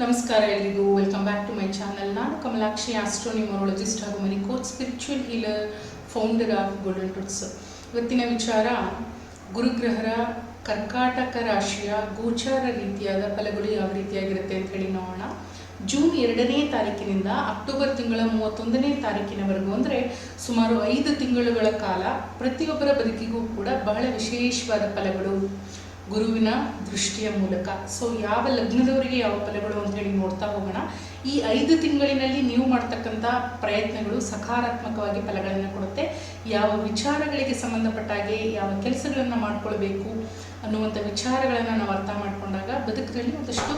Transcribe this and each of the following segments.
ನಮಸ್ಕಾರ ಎಲ್ಲರಿಗೂ, welcome back to my channel. ನಾನು ಕಮಲಾಕ್ಷಿ, ಆಸ್ಟ್ರೋ ನ್ಯೂಮರಾಲಜಿಸ್ಟ್ ಹಾಗೂ money coach, spiritual healer, founder of golden truths. ಇವತ್ತಿನ ವಿಚಾರ ಗುರುಗ್ರಹರ ಕರ್ಕಾಟಕ ರಾಶಿಯ ಗೋಚಾರ ರೀತಿಯಾದ ಫಲಗಳು ಯಾವ ರೀತಿಯಾಗಿರುತ್ತೆ ಅಂತ ಹೇಳಿ ನೋಡೋಣ. ಜೂನ್ 2ನೇ ತಾರೀಕಿನಿಂದ ಅಕ್ಟೋಬರ್ ತಿಂಗಳ 31ನೇ ತಾರೀಕಿನವರೆಗೂ, ಅಂದರೆ ಸುಮಾರು 5 ತಿಂಗಳುಗಳ ಕಾಲ ಪ್ರತಿಯೊಬ್ಬರ ಬದುಕಿಗೂ ಕೂಡ ಬಹಳ ವಿಶೇಷವಾದ ಫಲಗಳು ಗುರುವಿನ ದೃಷ್ಟಿಯ ಮೂಲಕ. ಸೊ ಯಾವ ಲಗ್ನದವರಿಗೆ ಯಾವ ಫಲಗಳು ಅಂತ ಹೇಳಿ ನೋಡ್ತಾ ಹೋಗೋಣ. ಈ 5 ತಿಂಗಳಿನಲ್ಲಿ ನೀವು ಮಾಡ್ತಕ್ಕಂಥ ಪ್ರಯತ್ನಗಳು ಸಕಾರಾತ್ಮಕವಾಗಿ ಫಲಗಳನ್ನು ಕೊಡುತ್ತೆ. ಯಾವ ವಿಚಾರಗಳಿಗೆ ಸಂಬಂಧಪಟ್ಟ ಹಾಗೆ ಯಾವ ಕೆಲಸಗಳನ್ನು ಮಾಡ್ಕೊಳ್ಬೇಕು ಅನ್ನುವಂಥ ವಿಚಾರಗಳನ್ನು ನಾವು ಅರ್ಥ ಮಾಡಿಕೊಂಡಾಗ ಬದುಕಿನಲ್ಲಿ ಒಂದಷ್ಟು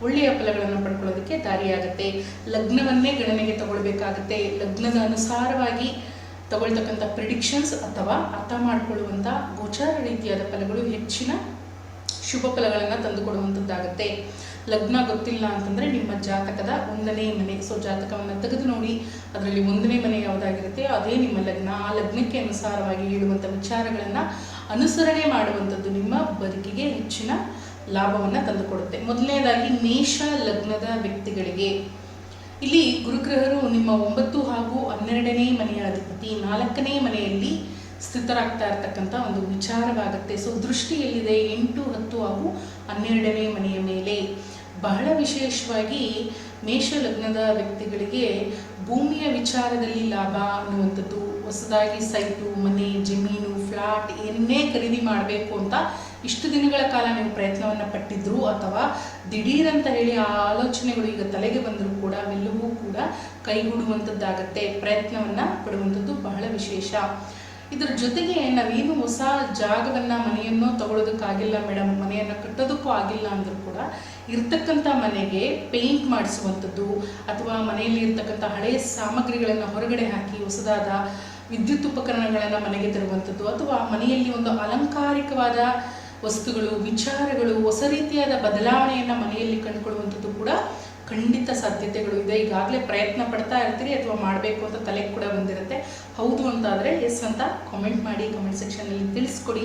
ಒಳ್ಳೆಯ ಫಲಗಳನ್ನು ಪಡ್ಕೊಳ್ಳೋದಕ್ಕೆ ದಾರಿಯಾಗುತ್ತೆ. ಲಗ್ನವನ್ನೇ ಗಣನೆಗೆ ತಗೊಳ್ಬೇಕಾಗತ್ತೆ. ಲಗ್ನದ ಅನುಸಾರವಾಗಿ ತಗೊಳ್ತಕ್ಕಂಥ ಪ್ರಿಡಿಕ್ಷನ್ಸ್ ಅಥವಾ ಅರ್ಥ ಮಾಡಿಕೊಳ್ಳುವಂಥ ಗೋಚಾರ ರೀತಿಯಾದ ಫಲಗಳು ಹೆಚ್ಚಿನ ಶುಭ ಫಲಗಳನ್ನು ತಂದುಕೊಡುವಂಥದ್ದಾಗುತ್ತೆ. ಲಗ್ನ ಗೊತ್ತಿಲ್ಲ ಅಂತಂದರೆ ನಿಮ್ಮ ಜಾತಕದ 1ನೇ ಮನೆ, ಸೊ ಜಾತಕವನ್ನು ತೆಗೆದು ನೋಡಿ, ಅದರಲ್ಲಿ 1ನೇ ಮನೆ ಯಾವುದಾಗಿರುತ್ತೆ ಅದೇ ನಿಮ್ಮ ಲಗ್ನ. ಆ ಲಗ್ನಕ್ಕೆ ಅನುಸಾರವಾಗಿ ಹೇಳುವಂಥ ವಿಚಾರಗಳನ್ನು ಅನುಸರಣೆ ಮಾಡುವಂಥದ್ದು ನಿಮ್ಮ ಬದುಕಿಗೆ ಹೆಚ್ಚಿನ ಲಾಭವನ್ನು ತಂದುಕೊಡುತ್ತೆ. ಮೊದಲನೇದಾಗಿ ಮೇಷ ಲಗ್ನದ ವ್ಯಕ್ತಿಗಳಿಗೆ ಇಲ್ಲಿ ಗುರುಗ್ರಹರು ನಿಮ್ಮ 9 ಹಾಗೂ 12ನೇ ಮನೆಯ ಅಧಿಪತಿ 4ನೇ ಮನೆಯಲ್ಲಿ ಸ್ಥಿತರಾಗ್ತಾ ಇರ್ತಕ್ಕಂಥ ಒಂದು ವಿಚಾರವಾಗುತ್ತೆ. ಸೊ ದೃಷ್ಟಿ ಎಲ್ಲಿದೆ? 8, 10 ಹಾಗೂ 12ನೇ ಮನೆಯ ಮೇಲೆ. ಬಹಳ ವಿಶೇಷವಾಗಿ ಮೇಷ ಲಗ್ನದ ವ್ಯಕ್ತಿಗಳಿಗೆ ಭೂಮಿಯ ವಿಚಾರದಲ್ಲಿ ಲಾಭ ಅನ್ನುವಂಥದ್ದು, ಹೊಸದಾಗಿ ಸೈಟು, ಮನೆ, ಜಮೀನು, ಫ್ಲಾಟ್ ಏನೇ ಖರೀದಿ ಮಾಡಬೇಕು ಅಂತ ಇಷ್ಟು ದಿನಗಳ ಕಾಲ ನೀವು ಪ್ರಯತ್ನವನ್ನು ಪಟ್ಟಿದ್ರು, ಅಥವಾ ದಿಢೀರಂತ ಹೇಳಿ ಆ ಆಲೋಚನೆಗಳು ಈಗ ತಲೆಗೆ ಬಂದರೂ ಕೂಡ ಅವೆಲ್ಲವೂ ಕೂಡ ಕೈಗೂಡುವಂಥದ್ದಾಗತ್ತೆ. ಪ್ರಯತ್ನವನ್ನು ಪಡುವಂಥದ್ದು ಬಹಳ ವಿಶೇಷ. ಇದರ ಜೊತೆಗೆ ನಾವೇನು ಹೊಸ ಜಾಗವನ್ನು ಮನೆಯನ್ನು ತಗೊಳ್ಳೋದಕ್ಕಾಗಿಲ್ಲ ಮೇಡಮ್, ಮನೆಯನ್ನು ಕಟ್ಟೋದಕ್ಕೂ ಆಗಿಲ್ಲ ಅಂದರೂ ಕೂಡ ಇರ್ತಕ್ಕಂಥ ಮನೆಗೆ ಪೇಂಟ್ ಮಾಡಿಸುವಂಥದ್ದು, ಅಥವಾ ಮನೆಯಲ್ಲಿ ಇರ್ತಕ್ಕಂಥ ಹಳೆಯ ಸಾಮಗ್ರಿಗಳನ್ನು ಹೊರಗಡೆ ಹಾಕಿ ಹೊಸದಾದ ವಿದ್ಯುತ್ ಉಪಕರಣಗಳನ್ನು ಮನೆಗೆ ತರುವಂಥದ್ದು, ಅಥವಾ ಮನೆಯಲ್ಲಿ ಒಂದು ಅಲಂಕಾರಿಕವಾದ ವಸ್ತುಗಳು, ವಿಚಾರಗಳು, ಹೊಸ ರೀತಿಯಾದ ಬದಲಾವಣೆಯನ್ನು ಮನೆಯಲ್ಲಿ ಕಂಡುಕೊಳ್ಳುವಂಥದ್ದು ಕೂಡ ಖಂಡಿತ ಸಾಧ್ಯತೆಗಳು ಇದೆ. ಈಗಾಗಲೇ ಪ್ರಯತ್ನ ಪಡ್ತಾ ಇರ್ತೀರಿ ಅಥವಾ ಮಾಡಬೇಕು ಅಂತ ತಲೆಗೆ ಕೂಡ ಬಂದಿರುತ್ತೆ. ಹೌದು ಅಂತಾದರೆ ಎಸ್ ಅಂತ ಕಾಮೆಂಟ್ ಮಾಡಿ, ಕಮೆಂಟ್ ಸೆಕ್ಷನಲ್ಲಿ ತಿಳಿಸ್ಕೊಡಿ.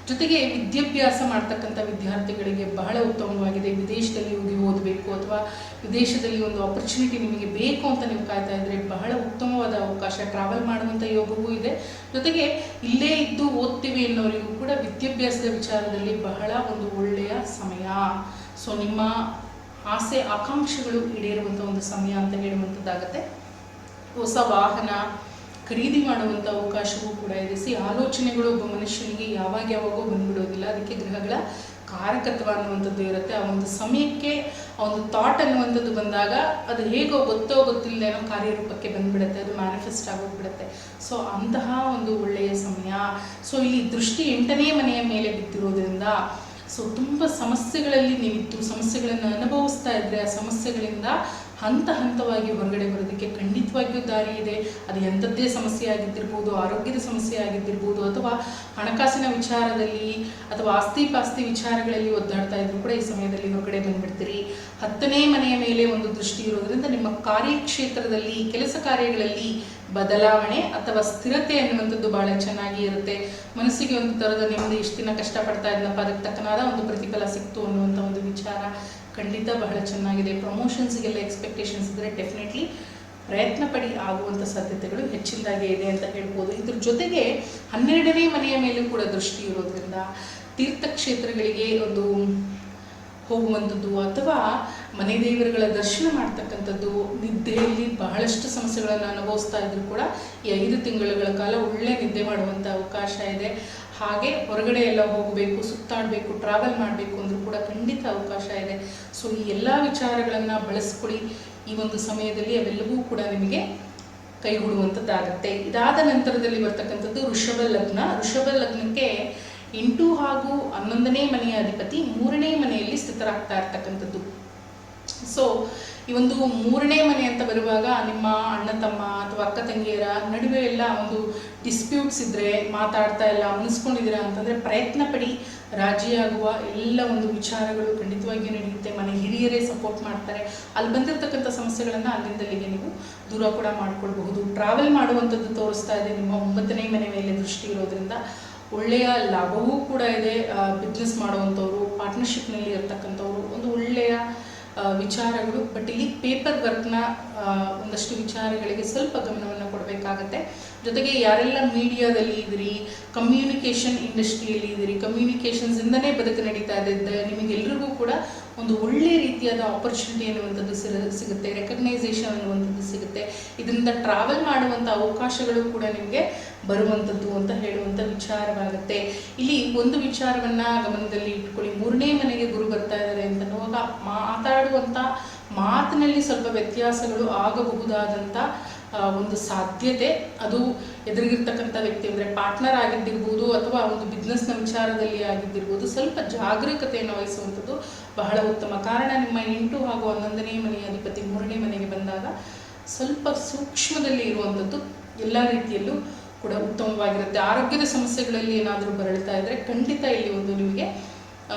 ಜೊತೆಗೆ ವಿದ್ಯಾಭ್ಯಾಸ ಮಾಡ್ತಕ್ಕಂಥ ವಿದ್ಯಾರ್ಥಿಗಳಿಗೆ ಬಹಳ ಉತ್ತಮವಾಗಿದೆ. ವಿದೇಶದಲ್ಲಿ ಹೋಗಿ ಓದಬೇಕು ಅಥವಾ ವಿದೇಶದಲ್ಲಿ ಒಂದು ಆಪರ್ಚುನಿಟಿ ನಿಮಗೆ ಬೇಕು ಅಂತ ನೀವು ಕಾಯ್ತಾ ಇದ್ದರೆ ಬಹಳ ಉತ್ತಮವಾದ ಅವಕಾಶ. ಟ್ರಾವೆಲ್ ಮಾಡುವಂಥ ಯೋಗವೂ ಇದೆ. ಜೊತೆಗೆ ಇಲ್ಲೇ ಇದ್ದು ಓದ್ತೀವಿ ಅನ್ನೋರಿಗೂ ಕೂಡ ವಿದ್ಯಾಭ್ಯಾಸದ ವಿಚಾರದಲ್ಲಿ ಬಹಳ ಒಂದು ಒಳ್ಳೆಯ ಸಮಯ. ಸೊ ನಿಮ್ಮ ಆಸೆ ಆಕಾಂಕ್ಷೆಗಳು ಈಡೇರುವಂಥ ಒಂದು ಸಮಯ ಅಂತ ಹೇಳುವಂಥದ್ದಾಗತ್ತೆ. ಹೊಸ ವಾಹನ ಖರೀದಿ ಮಾಡುವಂಥ ಅವಕಾಶವೂ ಕೂಡ ಇದೆ. ಆಲೋಚನೆಗಳು ಒಬ್ಬ ಮನುಷ್ಯನಿಗೆ ಯಾವಾಗೋ ಬಂದ್ಬಿಡೋದಿಲ್ಲ. ಅದಕ್ಕೆ ಗ್ರಹಗಳ ಕಾರಕತ್ವ ಅನ್ನುವಂಥದ್ದು ಇರುತ್ತೆ. ಆ ಒಂದು ಸಮಯಕ್ಕೆ ಆ ಒಂದು ಥಾಟ್ ಅನ್ನುವಂಥದ್ದು ಬಂದಾಗ ಅದು ಹೇಗೋ ಗೊತ್ತಿಲ್ಲದೆ ಏನೋ ಕಾರ್ಯರೂಪಕ್ಕೆ ಬಂದ್ಬಿಡುತ್ತೆ, ಅದು ಮ್ಯಾನಿಫೆಸ್ಟ್ ಆಗೋಗ್ಬಿಡುತ್ತೆ. ಸೊ ಅಂತಹ ಒಂದು ಒಳ್ಳೆಯ ಸಮಯ. ಸೊ ಇಲ್ಲಿ ದೃಷ್ಟಿ 8ನೇ ಮನೆಯ ಮೇಲೆ ಬಿದ್ದಿರೋದ್ರಿಂದ ಸೊ ತುಂಬ ಸಮಸ್ಯೆಗಳಲ್ಲಿ ನೀವಿತ್ತು, ಸಮಸ್ಯೆಗಳನ್ನು ಅನುಭವಿಸ್ತಾ ಇದ್ದರೆ ಆ ಸಮಸ್ಯೆಗಳಿಂದ ಹಂತ ಹಂತವಾಗಿ ಹೊರಗಡೆ ಬರೋದಕ್ಕೆ ಖಂಡಿತವಾಗಿಯೂ ದಾರಿ ಇದೆ. ಅದು ಎಂಥದ್ದೇ ಸಮಸ್ಯೆ ಆಗಿದ್ದಿರ್ಬೋದು, ಆರೋಗ್ಯದ ಸಮಸ್ಯೆ ಆಗಿದ್ದಿರ್ಬೋದು, ಅಥವಾ ಹಣಕಾಸಿನ ವಿಚಾರದಲ್ಲಿ ಅಥವಾ ಆಸ್ತಿ ಪಾಸ್ತಿ ವಿಚಾರಗಳಲ್ಲಿ ಒದ್ದಾಡ್ತಾ ಇದ್ರು ಕೂಡ ಈ ಸಮಯದಲ್ಲಿ ಹೊರಗಡೆ ಬಂದ್ಬಿಡ್ತೀರಿ. 10ನೇ ಮನೆಯ ಮೇಲೆ ಒಂದು ದೃಷ್ಟಿ ಇರೋದ್ರಿಂದ ನಿಮ್ಮ ಕಾರ್ಯಕ್ಷೇತ್ರದಲ್ಲಿ, ಕೆಲಸ ಕಾರ್ಯಗಳಲ್ಲಿ ಬದಲಾವಣೆ ಅಥವಾ ಸ್ಥಿರತೆ ಅನ್ನುವಂಥದ್ದು ಬಹಳ ಚೆನ್ನಾಗಿ ಇರುತ್ತೆ. ಮನಸ್ಸಿಗೆ ಒಂದು ಥರದ ನೆಮ್ಮದಿ, ಇಷ್ಟು ದಿನ ಕಷ್ಟಪಡ್ತಾ ಇದ್ನಪ್ಪ, ಅದಕ್ಕೆ ತಕ್ಕನಾದ ಒಂದು ಪ್ರತಿಫಲ ಸಿಕ್ತು ಅನ್ನುವಂಥ ಒಂದು ವಿಚಾರ ಖಂಡಿತ ಬಹಳ ಚೆನ್ನಾಗಿದೆ. ಪ್ರಮೋಷನ್ಸ್ಗೆಲ್ಲ ಎಕ್ಸ್ಪೆಕ್ಟೇಷನ್ಸ್ ಇದ್ದರೆ ಡೆಫಿನೆಟ್ಲಿ ಪ್ರಯತ್ನ ಪಡಿ, ಆಗುವಂಥ ಸಾಧ್ಯತೆಗಳು ಹೆಚ್ಚಿನದಾಗಿ ಇದೆ ಅಂತ ಹೇಳ್ಬೋದು. ಇದ್ರ ಜೊತೆಗೆ 12ನೇ ಮನೆಯ ಮೇಲೂ ಕೂಡ ದೃಷ್ಟಿ ಇರೋದ್ರಿಂದ ತೀರ್ಥಕ್ಷೇತ್ರಗಳಿಗೆ ಒಂದು ಹೋಗುವಂಥದ್ದು ಅಥವಾ ಮನೆ ದೇವರುಗಳ ದರ್ಶನ ಮಾಡ್ತಕ್ಕಂಥದ್ದು, ನಿದ್ದೆಯಲ್ಲಿ ಬಹಳಷ್ಟು ಸಮಸ್ಯೆಗಳನ್ನು ಅನುಭವಿಸ್ತಾ ಇದ್ರು ಕೂಡ ಈ 5 ತಿಂಗಳುಗಳ ಕಾಲ ಒಳ್ಳೆ ನಿದ್ದೆ ಮಾಡುವಂಥ ಅವಕಾಶ ಇದೆ. ಹಾಗೆ ಹೊರಗಡೆ ಎಲ್ಲ ಹೋಗಬೇಕು, ಸುತ್ತಾಡಬೇಕು, ಟ್ರಾವೆಲ್ ಮಾಡಬೇಕು ಅಂದರೂ ಕೂಡ ಖಂಡಿತ ಅವಕಾಶ ಇದೆ. ಸೊ ಈ ಎಲ್ಲ ವಿಚಾರಗಳನ್ನು ಬಳಸ್ಕೊಳ್ಳಿ ಈ ಒಂದು ಸಮಯದಲ್ಲಿ. ಅವೆಲ್ಲವೂ ಕೂಡ ನಿಮಗೆ ಕೈಗೂಡುವಂಥದ್ದಾಗುತ್ತೆ. ಇದಾದ ನಂತರದಲ್ಲಿ ಬರ್ತಕ್ಕಂಥದ್ದು ವೃಷಭ ಲಗ್ನ. ವೃಷಭ ಲಗ್ನಕ್ಕೆ 8 ಹಾಗೂ 11ನೇ ಮನೆಯ ಅಧಿಪತಿ 3ನೇ ಮನೆಯಲ್ಲಿ ಸ್ಥಿತರಾಗ್ತಾ ಇರ್ತಕ್ಕಂಥದ್ದು. ಸೊ ಈ ಒಂದು 3ನೇ ಮನೆ ಅಂತ ಬರುವಾಗ ನಿಮ್ಮ ಅಣ್ಣ ತಮ್ಮ ಅಥವಾ ಅಕ್ಕ ತಂಗಿಯರ ನಡುವೆ ಎಲ್ಲ ಒಂದು ಡಿಸ್ಪ್ಯೂಟ್ಸ್ ಇದ್ದರೆ, ಮಾತಾಡ್ತಾ ಇಲ್ಲ, ಅನಿಸ್ಕೊಂಡಿದ್ದೀರಾ ಅಂತಂದರೆ ಪ್ರಯತ್ನ ಪಡಿ. ರಾಜಿಯಾಗುವ ಎಲ್ಲ ಒಂದು ವಿಚಾರಗಳು ಖಂಡಿತವಾಗಿಯೂ ನಡೆಯುತ್ತೆ. ಮನೆ ಹಿರಿಯರೇ ಸಪೋರ್ಟ್ ಮಾಡ್ತಾರೆ. ಅಲ್ಲಿ ಬಂದಿರತಕ್ಕಂಥ ಸಮಸ್ಯೆಗಳನ್ನು ಅಲ್ಲಿಂದಲ್ಲಿಗೆ ನೀವು ದೂರ ಕೂಡ ಮಾಡ್ಕೊಳ್ಬಹುದು. ಟ್ರಾವೆಲ್ ಮಾಡುವಂಥದ್ದು ತೋರಿಸ್ತಾ ಇದೆ. ನಿಮ್ಮ 9ನೇ ಮನೆ ಮೇಲೆ ದೃಷ್ಟಿ ಇರೋದ್ರಿಂದ ಒಳ್ಳೆಯ ಲಾಭವೂ ಕೂಡ ಇದೆ. ಬಿಸ್ನೆಸ್ ಮಾಡುವಂಥವ್ರು, ಪಾರ್ಟ್ನರ್ಶಿಪ್ನಲ್ಲಿ ಇರ್ತಕ್ಕಂಥವ್ರು ಒಂದು ಒಳ್ಳೆಯ ವಿಚಾರಗಳು. ಬಟ್ ಇಲ್ಲಿ ಪೇಪರ್ ವರ್ಕ್ನ ಒಂದಷ್ಟು ವಿಚಾರಗಳಿಗೆ ಸ್ವಲ್ಪ ಗಮನವನ್ನು ಕೊಡಬೇಕಾಗತ್ತೆ. ಜೊತೆಗೆ ಯಾರೆಲ್ಲ ಮೀಡಿಯಾದಲ್ಲಿ ಇದ್ದೀರಿ, ಕಮ್ಯುನಿಕೇಷನ್ ಇಂಡಸ್ಟ್ರಿಯಲ್ಲಿ ಇದ್ದೀರಿ, ಕಮ್ಯುನಿಕೇಷನ್ಸಿಂದನೇ ಬದುಕು ನಡೀತಾ ಇದೆ, ನಿಮಗೆಲ್ರಿಗೂ ಕೂಡ ಒಂದು ಒಳ್ಳೆ ರೀತಿಯಾದ ಆಪರ್ಚುನಿಟಿ ಅನ್ನುವಂಥದ್ದು ಸಿಗುತ್ತೆ, ರೆಕಗ್ನೈಸೇಷನ್ ಅನ್ನುವಂಥದ್ದು ಸಿಗುತ್ತೆ. ಇದರಿಂದ ಟ್ರಾವೆಲ್ ಮಾಡುವಂಥ ಅವಕಾಶಗಳು ಕೂಡ ನಿಮಗೆ ಬರುವಂಥದ್ದು ಅಂತ ಹೇಳುವಂಥ ವಿಚಾರವಾಗುತ್ತೆ. ಇಲ್ಲಿ ಒಂದು ವಿಚಾರವನ್ನು ಗಮನದಲ್ಲಿ ಇಟ್ಕೊಳ್ಳಿ, 3ನೇ ಮನೆಗೆ ಗುರು ಬರ್ತಾ ಇದ್ದಾರೆ ಅಂತನ್ನುವಾಗ ಮಾತಾಡುವಂಥ ಮಾತಿನಲ್ಲಿ ಸ್ವಲ್ಪ ವ್ಯತ್ಯಾಸಗಳು ಆಗಬಹುದಾದಂಥ ಒಂದು ಸಾಧ್ಯತೆ, ಅದು ಎದುರಿಗಿರ್ತಕ್ಕಂಥ ವ್ಯಕ್ತಿ ಅಂದರೆ ಪಾರ್ಟ್ನರ್ ಆಗಿದ್ದಿರ್ಬೋದು ಅಥವಾ ಒಂದು ಬಿಸ್ನೆಸ್ನ ವಿಚಾರದಲ್ಲಿ ಆಗಿದ್ದಿರ್ಬೋದು, ಸ್ವಲ್ಪ ಜಾಗರೂಕತೆಯನ್ನು ವಹಿಸುವಂಥದ್ದು ಬಹಳ ಉತ್ತಮ. ಕಾರಣ ನಿಮ್ಮ 8 ಹಾಗೂ 11ನೇ ಮನೆಯ ಅಧಿಪತಿ 3ನೇ ಮನೆಗೆ ಬಂದಾಗ ಸ್ವಲ್ಪ ಸೂಕ್ಷ್ಮದಲ್ಲಿ ಇರುವಂಥದ್ದು ಎಲ್ಲ ರೀತಿಯಲ್ಲೂ ಕೂಡ ಉತ್ತಮವಾಗಿರುತ್ತೆ. ಆರೋಗ್ಯದ ಸಮಸ್ಯೆಗಳಲ್ಲಿ ಏನಾದರೂ ಬರಳ್ತಾ ಇದ್ದರೆ ಖಂಡಿತ ಇಲ್ಲಿ ಒಂದು ನಿಮಗೆ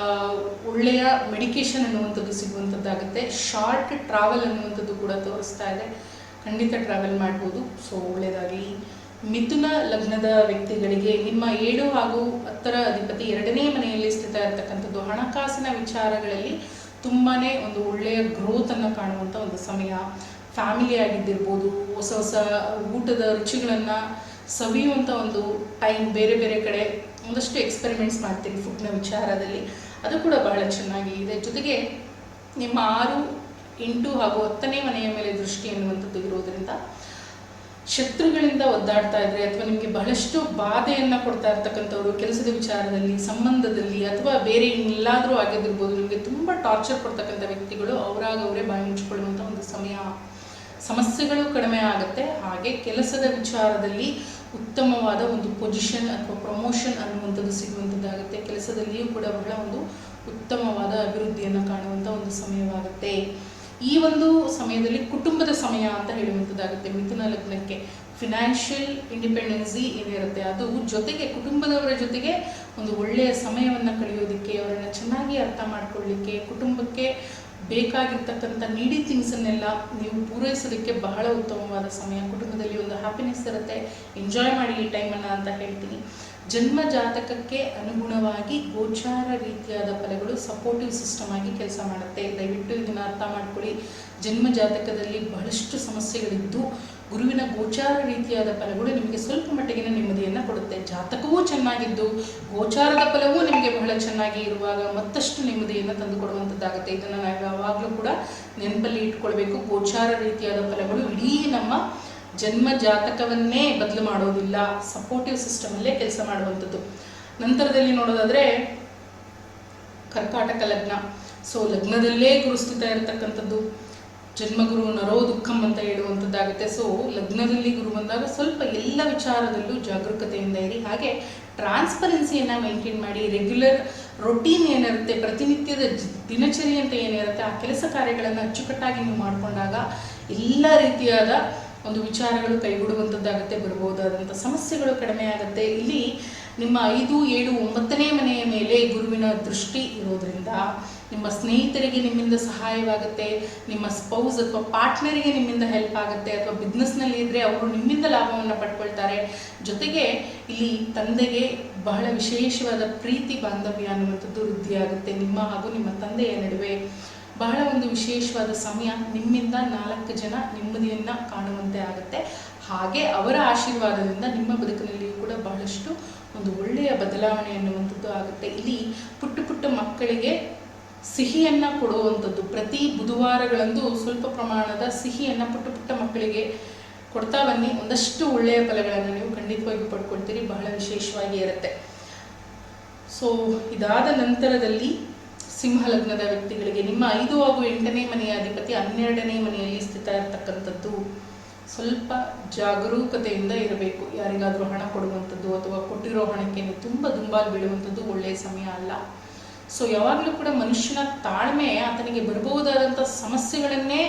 ಒಳ್ಳೆಯ ಮೆಡಿಕೇಷನ್ ಅನ್ನುವಂಥದ್ದು ಸಿಗುವಂಥದ್ದಾಗುತ್ತೆ. ಶಾರ್ಟ್ ಟ್ರಾವೆಲ್ ಅನ್ನುವಂಥದ್ದು ಕೂಡ ತೋರಿಸ್ತಾ ಇದೆ, ಖಂಡಿತ ಟ್ರಾವೆಲ್ ಮಾಡ್ಬೋದು. ಸೊ ಒಳ್ಳೆಯದಾಗಲಿ. ಮಿಥುನ ಲಗ್ನದ ವ್ಯಕ್ತಿಗಳಿಗೆ ನಿಮ್ಮ 7 ಹಾಗೂ 10ರ ಅಧಿಪತಿ 2ನೇ ಮನೆಯಲ್ಲಿ ಸ್ಥಿತ ಇರತಕ್ಕಂಥದ್ದು ಹಣಕಾಸಿನ ವಿಚಾರಗಳಲ್ಲಿ ತುಂಬಾ ಒಂದು ಒಳ್ಳೆಯ ಗ್ರೋತನ್ನು ಕಾಣುವಂಥ ಒಂದು ಸಮಯ. ಫ್ಯಾಮಿಲಿ ಆಗಿದ್ದಿರ್ಬೋದು, ಹೊಸ ಹೊಸ ಊಟದ ರುಚಿಗಳನ್ನು ಸವಿಯುವಂಥ ಒಂದು ಟೈಮ್, ಬೇರೆ ಬೇರೆ ಕಡೆ ಒಂದಷ್ಟು ಎಕ್ಸ್ಪೆರಿಮೆಂಟ್ಸ್ ಮಾಡ್ತೀರಿ ಫುಡ್ನ ವಿಚಾರದಲ್ಲಿ, ಅದು ಕೂಡ ಬಹಳ ಚೆನ್ನಾಗಿ ಇದೆ. ಜೊತೆಗೆ ನಿಮ್ಮ 6, 8 ಹಾಗೂ 10ನೇ ಮನೆಯ ಮೇಲೆ ದೃಷ್ಟಿ ಎನ್ನುವಂಥದ್ದು ಇರೋದರಿಂದ ಶತ್ರುಗಳಿಂದ ಒದ್ದಾಡ್ತಾ ಇದ್ರೆ ಅಥವಾ ನಿಮಗೆ ಬಹಳಷ್ಟು ಬಾಧೆಯನ್ನು ಕೊಡ್ತಾ ಇರ್ತಕ್ಕಂಥವ್ರು ಕೆಲಸದ ವಿಚಾರದಲ್ಲಿ, ಸಂಬಂಧದಲ್ಲಿ ಅಥವಾ ಬೇರೆ ಇನ್ನೆಲ್ಲಾದರೂ ಆಗಿದ್ದಿರ್ಬೋದು, ನಿಮಗೆ ತುಂಬ ಟಾರ್ಚರ್ ಕೊಡ್ತಕ್ಕಂಥ ವ್ಯಕ್ತಿಗಳು ಅವರಾಗ ಅವರೇ ಬಾಯಿ ಮುಚ್ಕೊಳ್ಳುವಂಥ ಒಂದು ಸಮಯ. ಸಮಸ್ಯೆಗಳು ಕಡಿಮೆ ಆಗುತ್ತೆ. ಹಾಗೆ ಕೆಲಸದ ವಿಚಾರದಲ್ಲಿ ಉತ್ತಮವಾದ ಒಂದು ಪೊಸಿಷನ್ ಅಥವಾ ಪ್ರಮೋಷನ್ ಅನ್ನುವಂಥದ್ದು ಸಿಗುವಂಥದ್ದಾಗುತ್ತೆ. ಕೆಲಸದಲ್ಲಿಯೂ ಕೂಡ ಬಹಳ ಒಂದು ಉತ್ತಮವಾದ ಅಭಿವೃದ್ಧಿಯನ್ನು ಕಾಣುವಂಥ ಒಂದು ಸಮಯವಾಗುತ್ತೆ. ಈ ಒಂದು ಸಮಯದಲ್ಲಿ ಕುಟುಂಬದ ಸಮಯ ಅಂತ ಹೇಳುವಂಥದ್ದಾಗುತ್ತೆ. ಮಿಥುನ ಲಗ್ನಕ್ಕೆ ಫಿನಾನ್ಷಿಯಲ್ ಇಂಡಿಪೆಂಡೆನ್ಸಿ ಏನಿರುತ್ತೆ ಅದು, ಜೊತೆಗೆ ಕುಟುಂಬದವರ ಜೊತೆಗೆ ಒಂದು ಒಳ್ಳೆಯ ಸಮಯವನ್ನು ಕಳೆಯೋದಕ್ಕೆ, ಅವರನ್ನು ಚೆನ್ನಾಗಿ ಅರ್ಥ ಮಾಡ್ಕೊಳ್ಳಿಕ್ಕೆ, ಕುಟುಂಬಕ್ಕೆ ಬೇಕಾಗಿರ್ತಕ್ಕಂಥ ನೀಡಿ ಥಿಂಗ್ಸನ್ನೆಲ್ಲ ನೀವು ಪೂರೈಸೋದಕ್ಕೆ ಬಹಳ ಉತ್ತಮವಾದ ಸಮಯ. ಕುಟುಂಬದಲ್ಲಿ ಒಂದು ಹ್ಯಾಪಿನೆಸ್ ಇರುತ್ತೆ, ಎಂಜಾಯ್ ಮಾಡಿ ಈ ಟೈಮನ್ನು ಅಂತ ಹೇಳ್ತೀನಿ. ಜನ್ಮ ಜಾತಕಕ್ಕೆ ಅನುಗುಣವಾಗಿ ಗೋಚಾರ ರೀತಿಯಾದ ಫಲಗಳು ಸಪೋರ್ಟಿವ್ ಸಿಸ್ಟಮ್ ಆಗಿ ಕೆಲಸ ಮಾಡುತ್ತೆ. ದಯವಿಟ್ಟು ಇದನ್ನು ಅರ್ಥ ಮಾಡ್ಕೊಳ್ಳಿ. ಜನ್ಮ ಜಾತಕದಲ್ಲಿ ಬಹಳಷ್ಟು ಸಮಸ್ಯೆಗಳಿದ್ದು ಗುರುವಿನ ಗೋಚಾರ ರೀತಿಯಾದ ಫಲಗಳು ನಿಮಗೆ ಸ್ವಲ್ಪ ಮಟ್ಟಿಗಿನ ನೆಮ್ಮದಿಯನ್ನು ಕೊಡುತ್ತೆ. ಜಾತಕವೂ ಚೆನ್ನಾಗಿದ್ದು ಗೋಚಾರದ ಫಲವೂ ನಿಮಗೆ ಬಹಳ ಚೆನ್ನಾಗಿ ಇರುವಾಗ ಮತ್ತಷ್ಟು ನೆಮ್ಮದಿಯನ್ನು ತಂದುಕೊಡುವಂಥದ್ದಾಗುತ್ತೆ. ಇದನ್ನು ನಾವು ಯಾವಾಗಲೂ ಕೂಡ ನೆನಪಲ್ಲಿ ಇಟ್ಕೊಳ್ಬೇಕು. ಗೋಚಾರ ರೀತಿಯಾದ ಫಲಗಳು ಇಡೀ ನಮ್ಮ ಜನ್ಮ ಜಾತಕವನ್ನೇ ಬದಲು ಮಾಡೋದಿಲ್ಲ, ಸಪೋರ್ಟಿವ್ ಸಿಸ್ಟಮಲ್ಲೇ ಕೆಲಸ ಮಾಡುವಂಥದ್ದು. ನಂತರದಲ್ಲಿ ನೋಡೋದಾದರೆ ಕರ್ಕಾಟಕ ಲಗ್ನ. ಸೊ ಲಗ್ನದಲ್ಲೇ ಗುರುಸ್ಥಿತ ಇರತಕ್ಕಂಥದ್ದು, ಜನ್ಮಗುರು ನರೋ ದುಃಖಂ ಅಂತ ಹೇಳುವಂಥದ್ದಾಗುತ್ತೆ. ಸೊ ಲಗ್ನದಲ್ಲಿ ಗುರು ಬಂದಾಗ ಸ್ವಲ್ಪ ಎಲ್ಲ ವಿಚಾರದಲ್ಲೂ ಜಾಗರೂಕತೆಯಿಂದ ಇರಿ. ಹಾಗೆ ಟ್ರಾನ್ಸ್ಪರೆನ್ಸಿಯನ್ನು ಮೇಂಟೈನ್ ಮಾಡಿ. ರೆಗ್ಯುಲರ್ ರೊಟೀನ್ ಏನಿರುತ್ತೆ, ಪ್ರತಿನಿತ್ಯದ ದಿನಚರಿ ಅಂತ ಏನಿರುತ್ತೆ, ಆ ಕೆಲಸ ಕಾರ್ಯಗಳನ್ನು ಅಚ್ಚುಕಟ್ಟಾಗಿ ನೀವು ಮಾಡಿಕೊಂಡಾಗ ಎಲ್ಲ ರೀತಿಯಾದ ಒಂದು ವಿಚಾರಗಳು ಕೈಗೂಡುವಂಥದ್ದಾಗುತ್ತೆ. ಬರಬಹುದಾದಂಥ ಸಮಸ್ಯೆಗಳು ಕಡಿಮೆ ಆಗುತ್ತೆ. ಇಲ್ಲಿ ನಿಮ್ಮ 5, 7, 9ನೇ ಮನೆಯ ಮೇಲೆ ಗುರುವಿನ ದೃಷ್ಟಿ ಇರೋದ್ರಿಂದ ನಿಮ್ಮ ಸ್ನೇಹಿತರಿಗೆ ನಿಮ್ಮಿಂದ ಸಹಾಯವಾಗುತ್ತೆ, ನಿಮ್ಮ ಸ್ಪೌಸ್ ಅಥವಾ ಪಾರ್ಟ್ನರಿಗೆ ನಿಮ್ಮಿಂದ ಹೆಲ್ಪ್ ಆಗುತ್ತೆ, ಅಥವಾ ಬಿಸ್ನೆಸ್ನಲ್ಲಿ ಇದ್ದರೆ ಅವರು ನಿಮ್ಮಿಂದ ಲಾಭವನ್ನು ಪಡ್ಕೊಳ್ತಾರೆ. ಜೊತೆಗೆ ಇಲ್ಲಿ ತಂದೆಗೆ ಬಹಳ ವಿಶೇಷವಾದ ಪ್ರೀತಿ ಬಾಂಧವ್ಯ ಅನ್ನುವಂಥದ್ದು ವೃದ್ಧಿಯಾಗುತ್ತೆ. ನಿಮ್ಮ ಹಾಗೂ ನಿಮ್ಮ ತಂದೆಯ ನಡುವೆ ಬಹಳ ಒಂದು ವಿಶೇಷವಾದ ಸಮಯ. ನಿಮ್ಮಿಂದ 4 ಜನ ನೆಮ್ಮದಿಯನ್ನು ಕಾಣುವಂತೆ ಆಗುತ್ತೆ. ಹಾಗೆ ಅವರ ಆಶೀರ್ವಾದದಿಂದ ನಿಮ್ಮ ಬದುಕಿನಲ್ಲಿಯೂ ಕೂಡ ಬಹಳಷ್ಟು ಒಂದು ಒಳ್ಳೆಯ ಬದಲಾವಣೆ ಅನ್ನುವಂಥದ್ದು ಆಗುತ್ತೆ. ಇಲ್ಲಿ ಪುಟ್ಟ ಪುಟ್ಟ ಮಕ್ಕಳಿಗೆ ಸಿಹಿಯನ್ನು ಕೊಡುವಂಥದ್ದು, ಪ್ರತಿ ಬುಧವಾರಗಳಂದು ಸ್ವಲ್ಪ ಪ್ರಮಾಣದ ಸಿಹಿಯನ್ನು ಪುಟ್ಟ ಪುಟ್ಟ ಮಕ್ಕಳಿಗೆ ಕೊಡ್ತಾ ಬನ್ನಿ. ಒಂದಷ್ಟು ಒಳ್ಳೆಯ ಫಲಗಳನ್ನು ನೀವು ಖಂಡಿತವಾಗಿ ಪಡ್ಕೊಳ್ತೀರಿ. ಬಹಳ ವಿಶೇಷವಾಗಿ ಇರುತ್ತೆ. ಸೊ ಇದಾದ ನಂತರದಲ್ಲಿ ಸಿಂಹ ಲಗ್ನದ ವ್ಯಕ್ತಿಗಳಿಗೆ ನಿಮ್ಮ 5 ಹಾಗೂ 8ನೇ ಮನೆಯ ಅಧಿಪತಿ 12ನೇ ಮನೆಯಲ್ಲಿ ಸ್ಥಿತ ಇರತಕ್ಕಂಥದ್ದು. ಸ್ವಲ್ಪ ಜಾಗರೂಕತೆಯಿಂದ ಇರಬೇಕು. ಯಾರಿಗಾದರೂ ಹಣ ಕೊಡುವಂಥದ್ದು ಅಥವಾ ಕೊಟ್ಟಿರೋ ಹಣಕ್ಕೆ ತುಂಬ ದುಂಬಾಲು ಬೀಳುವಂಥದ್ದು ಒಳ್ಳೆಯ ಸಮಯ ಅಲ್ಲ. ಸೊ ಯಾವಾಗಲೂ ಕೂಡ ಮನುಷ್ಯನ ತಾಳ್ಮೆ ಆತನಿಗೆ ಬರಬಹುದಾದಂಥ ಸಮಸ್ಯೆಗಳನ್ನೇ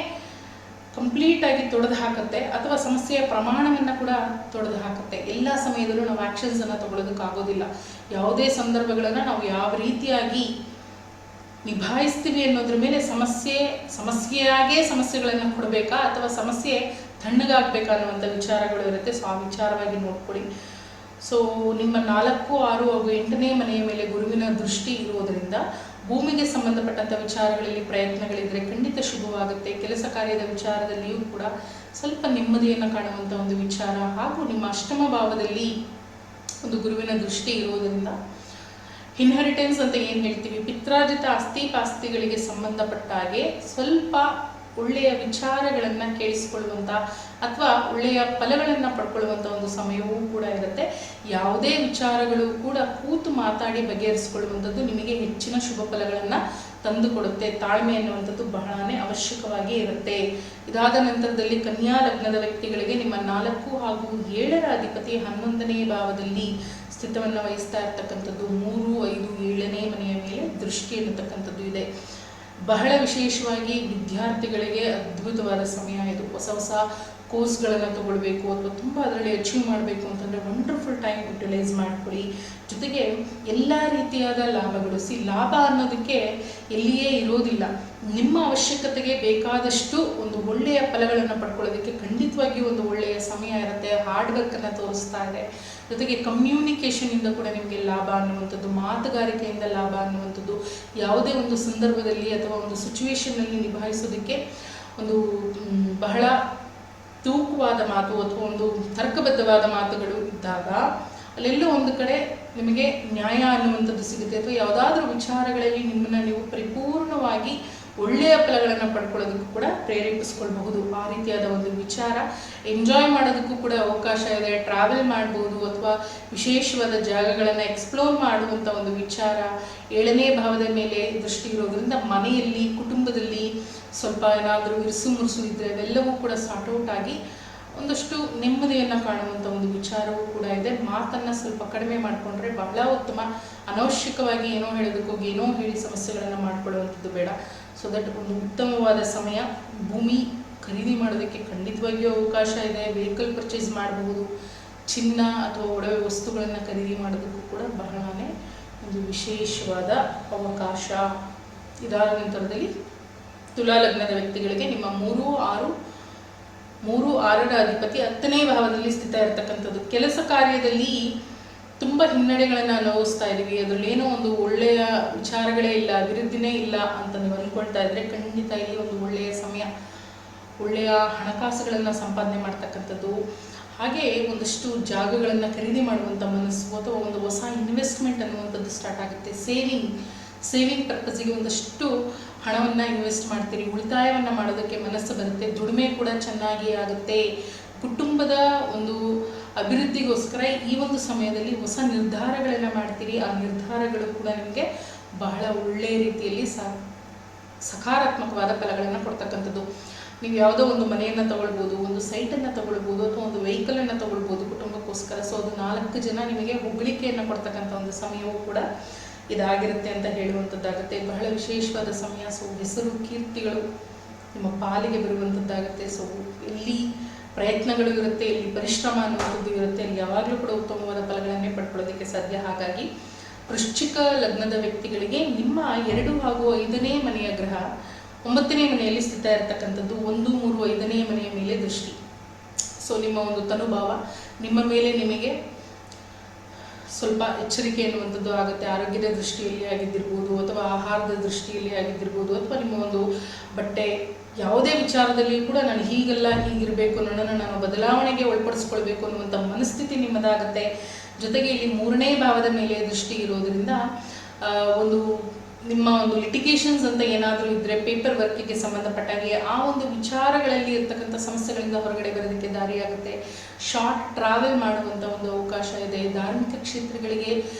ಕಂಪ್ಲೀಟಾಗಿ ತೊಡೆದು ಹಾಕುತ್ತೆ, ಅಥವಾ ಸಮಸ್ಯೆಯ ಪ್ರಮಾಣವನ್ನು ಕೂಡ ತೊಡೆದು ಹಾಕುತ್ತೆ. ಎಲ್ಲ ಸಮಯದಲ್ಲೂ ನಾವು ಆ್ಯಕ್ಷನ್ಸನ್ನು ತಗೊಳ್ಳೋದಕ್ಕಾಗೋದಿಲ್ಲ. ಯಾವುದೇ ಸಂದರ್ಭಗಳನ್ನು ನಾವು ಯಾವ ರೀತಿಯಾಗಿ ನಿಭಾಯಿಸ್ತೀವಿ ಅನ್ನೋದ್ರ ಮೇಲೆ ಸಮಸ್ಯೆಯಾಗೇ ಸಮಸ್ಯೆಗಳನ್ನು ಕೊಡಬೇಕಾ ಅಥವಾ ಸಮಸ್ಯೆ ತಣ್ಣಗಾಗಬೇಕಾ ಅನ್ನುವಂಥ ವಿಚಾರಗಳು ಇರುತ್ತೆ. ಸೊ ಆ ವಿಚಾರವಾಗಿ ನೋಡ್ಕೊಳ್ಳಿ. ಸೊ ನಿಮ್ಮ 4, 6 ಹಾಗೂ 8ನೇ ಮನೆಯ ಮೇಲೆ ಗುರುವಿನ ದೃಷ್ಟಿ ಇರೋದರಿಂದ ಭೂಮಿಗೆ ಸಂಬಂಧಪಟ್ಟಂಥ ವಿಚಾರಗಳಲ್ಲಿ ಪ್ರಯತ್ನಗಳಿದ್ರೆ ಖಂಡಿತ ಶುಭವಾಗುತ್ತೆ. ಕೆಲಸ ಕಾರ್ಯದ ವಿಚಾರದಲ್ಲಿಯೂ ಕೂಡ ಸ್ವಲ್ಪ ನೆಮ್ಮದಿಯನ್ನು ಕಾಣುವಂಥ ಒಂದು ವಿಚಾರ. ಹಾಗೂ ನಿಮ್ಮ ಅಷ್ಟಮ ಭಾವದಲ್ಲಿ ಒಂದು ಗುರುವಿನ ದೃಷ್ಟಿ ಇರುವುದರಿಂದ ಇನ್ಹೆರಿಟೆನ್ಸ್ ಅಂತ ಏನು ಹೇಳ್ತೀವಿ, ಪಿತ್ರಾರ್ಜಿತ ಆಸ್ತಿ ಪಾಸ್ತಿಗಳಿಗೆ ಸಂಬಂಧಪಟ್ಟ ಹಾಗೆ ಸ್ವಲ್ಪ ಒಳ್ಳೆಯ ವಿಚಾರಗಳನ್ನು ಕೇಳಿಸಿಕೊಳ್ಳುವಂಥ ಅಥವಾ ಒಳ್ಳೆಯ ಫಲಗಳನ್ನು ಪಡ್ಕೊಳ್ಳುವಂಥ ಒಂದು ಸಮಯವೂ ಕೂಡ ಇರುತ್ತೆ. ಯಾವುದೇ ವಿಚಾರಗಳು ಕೂಡ ಕೂತು ಮಾತಾಡಿ ಬಗೆಹರಿಸಿಕೊಳ್ಳುವಂಥದ್ದು ನಿಮಗೆ ಹೆಚ್ಚಿನ ಶುಭ ಫಲಗಳನ್ನು ತಂದುಕೊಡುತ್ತೆ. ತಾಳ್ಮೆ ಅನ್ನುವಂಥದ್ದು ಬಹಳನೇ ಅವಶ್ಯಕವಾಗಿ ಇರುತ್ತೆ. ಇದಾದ ನಂತರದಲ್ಲಿ ಕನ್ಯಾ ಲಗ್ನದ ವ್ಯಕ್ತಿಗಳಿಗೆ ನಿಮ್ಮ 4 ಹಾಗೂ 7ರ ಅಧಿಪತಿ 11ನೇ ಭಾವದಲ್ಲಿ ಸ್ಥಿತವನ್ನು ವಹಿಸ್ತಾ ಇರ್ತಕ್ಕಂಥದ್ದು. 3, 5, 7ನೇ ಮನೆಯ ಮೇಲೆ ದೃಷ್ಟಿ ಎನ್ನತಕ್ಕಂಥದ್ದು ಇದೆ. ಬಹಳ ವಿಶೇಷವಾಗಿ ವಿದ್ಯಾರ್ಥಿಗಳಿಗೆ ಅದ್ಭುತವಾದ ಸಮಯ ಇದು. ಹೊಸ ಹೊಸ ಕೋರ್ಸ್ಗಳನ್ನು ತಗೊಳ್ಬೇಕು ಅಥವಾ ತುಂಬ ಅದರಲ್ಲಿ ಅಚೀವ್ ಮಾಡಬೇಕು ಅಂತಂದರೆ ವಂಡರ್ಫುಲ್ ಟೈಮ್ ಯುಟಿಲೈಸ್ ಮಾಡ್ಕೊಳ್ಳಿ. ಜೊತೆಗೆ ಎಲ್ಲ ರೀತಿಯಾದ ಲಾಭಗಳು, ಲಾಭ ಅನ್ನೋದಕ್ಕೆ ಎಲ್ಲಿಯೇ ಇರೋದಿಲ್ಲ. ನಿಮ್ಮ ಅವಶ್ಯಕತೆಗೆ ಬೇಕಾದಷ್ಟು ಒಂದು ಒಳ್ಳೆಯ ಫಲಗಳನ್ನು ಪಡ್ಕೊಳ್ಳೋದಕ್ಕೆ ಖಂಡಿತವಾಗಿಯೂ ಒಂದು ಒಳ್ಳೆಯ ಸಮಯ ಇರುತ್ತೆ. ಹಾರ್ಡ್ ವರ್ಕನ್ನು ತೋರಿಸ್ತಾ ಇದೆ. ಜೊತೆಗೆ ಕಮ್ಯುನಿಕೇಷನಿಂದ ಕೂಡ ನಿಮಗೆ ಲಾಭ ಅನ್ನುವಂಥದ್ದು, ಮಾತುಗಾರಿಕೆಯಿಂದ ಲಾಭ ಅನ್ನುವಂಥದ್ದು, ಯಾವುದೇ ಒಂದು ಸಂದರ್ಭದಲ್ಲಿ ಅಥವಾ ಒಂದು ಸಿಚುವೇಶನ್ನಲ್ಲಿ ನಿಭಾಯಿಸೋದಕ್ಕೆ ಒಂದು ಬಹಳ ತೂಕವಾದ ಮಾತು ಅಥವಾ ಒಂದು ತರ್ಕಬದ್ಧವಾದ ಮಾತುಗಳು ಇದ್ದಾಗ ಅಲ್ಲೆಲ್ಲೋ ಒಂದು ಕಡೆ ನಿಮಗೆ ನ್ಯಾಯ ಅನ್ನುವಂಥದ್ದು ಸಿಗುತ್ತೆ. ಅಥವಾ ಯಾವುದಾದ್ರೂ ವಿಚಾರಗಳಲ್ಲಿ ನಿಮ್ಮನ್ನು ನೀವು ಪರಿಪೂರ್ಣವಾಗಿ ಒಳ್ಳೆಯ ಫಲಗಳನ್ನು ಪಡ್ಕೊಳ್ಳೋದಕ್ಕೂ ಕೂಡ ಪ್ರೇರೇಪಿಸ್ಕೊಳ್ಬಹುದು. ಆ ರೀತಿಯಾದ ಒಂದು ವಿಚಾರ. ಎಂಜಾಯ್ ಮಾಡೋದಕ್ಕೂ ಕೂಡ ಅವಕಾಶ ಇದೆ. ಟ್ರಾವೆಲ್ ಮಾಡ್ಬೋದು ಅಥವಾ ವಿಶೇಷವಾದ ಜಾಗಗಳನ್ನು ಎಕ್ಸ್ಪ್ಲೋರ್ ಮಾಡುವಂಥ ಒಂದು ವಿಚಾರ. 7ನೇ ಭಾವದ ಮೇಲೆ ದೃಷ್ಟಿ ಇರೋದ್ರಿಂದ ಮನೆಯಲ್ಲಿ, ಕುಟುಂಬದಲ್ಲಿ ಸ್ವಲ್ಪ ಏನಾದರೂ ಇರಿಸು ಮುರುಸು ಇದ್ದರೆ ಅವೆಲ್ಲವೂ ಕೂಡ ಸಾರ್ಟ್ಔಟ್ ಆಗಿ ಒಂದಷ್ಟು ನೆಮ್ಮದಿಯನ್ನು ಕಾಣುವಂಥ ಒಂದು ವಿಚಾರವೂ ಕೂಡ ಇದೆ. ಮಾತನ್ನು ಸ್ವಲ್ಪ ಕಡಿಮೆ ಮಾಡಿಕೊಂಡ್ರೆ ಬಹಳ ಉತ್ತಮ. ಅನವಶ್ಯಕವಾಗಿ ಏನೋ ಹೇಳೋದಕ್ಕೋಗಿ ಏನೋ ಹೇಳಿ ಸಮಸ್ಯೆಗಳನ್ನು ಮಾಡ್ಕೊಳ್ಳುವಂಥದ್ದು ಬೇಡ. ಸೊ ದಟ್ ಒಂದು ಉತ್ತಮವಾದ ಸಮಯ. ಭೂಮಿ ಖರೀದಿ ಮಾಡೋದಕ್ಕೆ ಖಂಡಿತವಾಗಿಯೂ ಅವಕಾಶ ಇದೆ. ವೆಹಿಕಲ್ ಪರ್ಚೇಸ್ ಮಾಡಬಹುದು. ಚಿನ್ನ ಅಥವಾ ಒಡವೆ ವಸ್ತುಗಳನ್ನು ಖರೀದಿ ಮಾಡೋದಕ್ಕೂ ಕೂಡ ಬಹಳನೇ ಒಂದು ವಿಶೇಷವಾದ ಅವಕಾಶ. ಇದಾದ ನಂತರದಲ್ಲಿ ತುಲಾ ಲಗ್ನದ ವ್ಯಕ್ತಿಗಳಿಗೆ ನಿಮ್ಮ 3, 6ರ ಅಧಿಪತಿ 10ನೇ ಭಾವದಲ್ಲಿ ಸ್ಥಿತ ಇರತಕ್ಕಂಥದ್ದು. ಕೆಲಸ ಕಾರ್ಯದಲ್ಲಿ ತುಂಬ ಹಿನ್ನಡೆಗಳನ್ನು ಅನುಭವಿಸ್ತಾ ಇದ್ದೀವಿ, ಅದರಲ್ಲಿ ಏನೋ ಒಂದು ಒಳ್ಳೆಯ ವಿಚಾರಗಳೇ ಇಲ್ಲ, ಅಭಿವೃದ್ಧಿನೇ ಇಲ್ಲ ಅಂತ ನೀವು ಅಂದ್ಕೊಳ್ತಾ ಇದ್ದರೆ ಖಂಡಿತ ಇಲ್ಲಿ ಒಂದು ಒಳ್ಳೆಯ ಸಮಯ. ಒಳ್ಳೆಯ ಹಣಕಾಸುಗಳನ್ನು ಸಂಪಾದನೆ ಮಾಡ್ತಕ್ಕಂಥದ್ದು, ಹಾಗೆ ಒಂದಷ್ಟು ಜಾಗಗಳನ್ನು ಖರೀದಿ ಮಾಡುವಂಥ ಮನಸ್ಸು ಅಥವಾ ಒಂದು ಹೊಸ ಇನ್ವೆಸ್ಟ್ಮೆಂಟ್ ಅನ್ನುವಂಥದ್ದು ಸ್ಟಾರ್ಟ್ ಆಗುತ್ತೆ. ಸೇವಿಂಗ್ ಪರ್ಪಸ್ಸಿಗೆ ಒಂದಷ್ಟು ಹಣವನ್ನು ಇನ್ವೆಸ್ಟ್ ಮಾಡ್ತೀರಿ. ಉಳಿತಾಯವನ್ನು ಮಾಡೋದಕ್ಕೆ ಮನಸ್ಸು ಬರುತ್ತೆ. ದುಡಿಮೆ ಕೂಡ ಚೆನ್ನಾಗಿ ಆಗುತ್ತೆ. ಕುಟುಂಬದ ಒಂದು ಅಭಿವೃದ್ಧಿಗೋಸ್ಕರ ಈ ಒಂದು ಸಮಯದಲ್ಲಿ ಹೊಸ ನಿರ್ಧಾರಗಳನ್ನು ಮಾಡ್ತೀರಿ. ಆ ನಿರ್ಧಾರಗಳು ಕೂಡ ನಿಮಗೆ ಬಹಳ ಒಳ್ಳೆಯ ರೀತಿಯಲ್ಲಿ ಸಕಾರಾತ್ಮಕವಾದ ಫಲಗಳನ್ನು ಕೊಡ್ತಕ್ಕಂಥದ್ದು. ನೀವು ಯಾವುದೋ ಒಂದು ಮನೆಯನ್ನು ತಗೊಳ್ಬೋದು, ಒಂದು ಸೈಟನ್ನು ತಗೊಳ್ಬೋದು ಅಥವಾ ಒಂದು ವೆಹಿಕಲನ್ನು ತಗೊಳ್ಬೋದು ಕುಟುಂಬಕ್ಕೋಸ್ಕರ. ಸೊ ಅದು 4 ಜನ ನಿಮಗೆ ಹೊಗಳಿಕೆಯನ್ನು ಕೊಡ್ತಕ್ಕಂಥ ಒಂದು ಸಮಯವೂ ಕೂಡ ಇದಾಗಿರುತ್ತೆ ಅಂತ ಹೇಳುವಂಥದ್ದಾಗುತ್ತೆ. ಬಹಳ ವಿಶೇಷವಾದ ಸಮಯ. ಸೊ ಹೆಸರು ಕೀರ್ತಿಗಳು ನಿಮ್ಮ ಪಾಲಿಗೆ ಬರುವಂಥದ್ದಾಗುತ್ತೆ. ಸೊ ಎಲ್ಲಿ ಪ್ರಯತ್ನಗಳು ಇರುತ್ತೆ, ಇಲ್ಲಿ ಪರಿಶ್ರಮ ಅನ್ನುವಂಥದ್ದು ಇರುತ್ತೆ, ಅಲ್ಲಿ ಯಾವಾಗಲೂ ಕೂಡ ಉತ್ತಮವಾದ ಫಲಗಳನ್ನೇ ಪಡ್ಕೊಳ್ಳೋದಕ್ಕೆ ಸಾಧ್ಯ. ಹಾಗಾಗಿ ವೃಶ್ಚಿಕ ಲಗ್ನದ ವ್ಯಕ್ತಿಗಳಿಗೆ ನಿಮ್ಮ 2 ಹಾಗೂ 5ನೇ ಮನೆಯ ಗ್ರಹ 9ನೇ ಮನೆಯಲ್ಲಿ ಸ್ಥಿತ ಇರತಕ್ಕಂಥದ್ದು. 1, 3, 5ನೇ ಮನೆಯ ಮೇಲೆ ದೃಷ್ಟಿ. ಸೊ ನಿಮ್ಮ ಒಂದು ತನುಭಾವ ನಿಮ್ಮ ಮೇಲೆ ನಿಮಗೆ ಸ್ವಲ್ಪ ಎಚ್ಚರಿಕೆ ಎನ್ನುವಂಥದ್ದು ಆಗುತ್ತೆ. ಆರೋಗ್ಯದ ದೃಷ್ಟಿಯಲ್ಲಿ ಆಗಿದ್ದಿರ್ಬೋದು ಅಥವಾ ಆಹಾರದ ದೃಷ್ಟಿಯಲ್ಲಿ ಆಗಿದ್ದಿರ್ಬೋದು ಅಥವಾ ನಿಮ್ಮ ಒಂದು ಬಟ್ಟೆ ಯಾವುದೇ ವಿಚಾರದಲ್ಲಿಯೂ ಕೂಡ ನಾನು ಹೀಗಲ್ಲ, ಹೀಗಿರಬೇಕು, ನನ್ನನ್ನು ನಾನು ಬದಲಾವಣೆಗೆ ಒಳಪಡಿಸ್ಕೊಳ್ಬೇಕು ಅನ್ನುವಂಥ ಮನಸ್ಥಿತಿ ನಿಮ್ಮದಾಗುತ್ತೆ. ಜೊತೆಗೆ ಇಲ್ಲಿ 3ನೇ ಭಾವದ ಮೇಲೆ ದೃಷ್ಟಿ ಇರೋದರಿಂದ ಒಂದು ನಿಮ್ಮ ಒಂದು ಲಿಟಿಗೇಷನ್ಸ್ ಅಂತ ಏನಾದರೂ ಇದ್ದರೆ ಪೇಪರ್ ವರ್ಕಿಗೆ ಸಂಬಂಧಪಟ್ಟಾಗೆ ಆ ಒಂದು ವಿಚಾರಗಳಲ್ಲಿ ಇರ್ತಕ್ಕಂಥ ಸಮಸ್ಯೆಗಳಿಂದ ಹೊರಗಡೆ ಬರೋದಕ್ಕೆ ದಾರಿಯಾಗುತ್ತೆ. ಶಾರ್ಟ್ ಟ್ರಾವೆಲ್ ಮಾಡುವಂಥ ಒಂದು ಅವಕಾಶ ಇದೆ. ಧಾರ್ಮಿಕ ಕ್ಷೇತ್ರಗಳಿಗೆ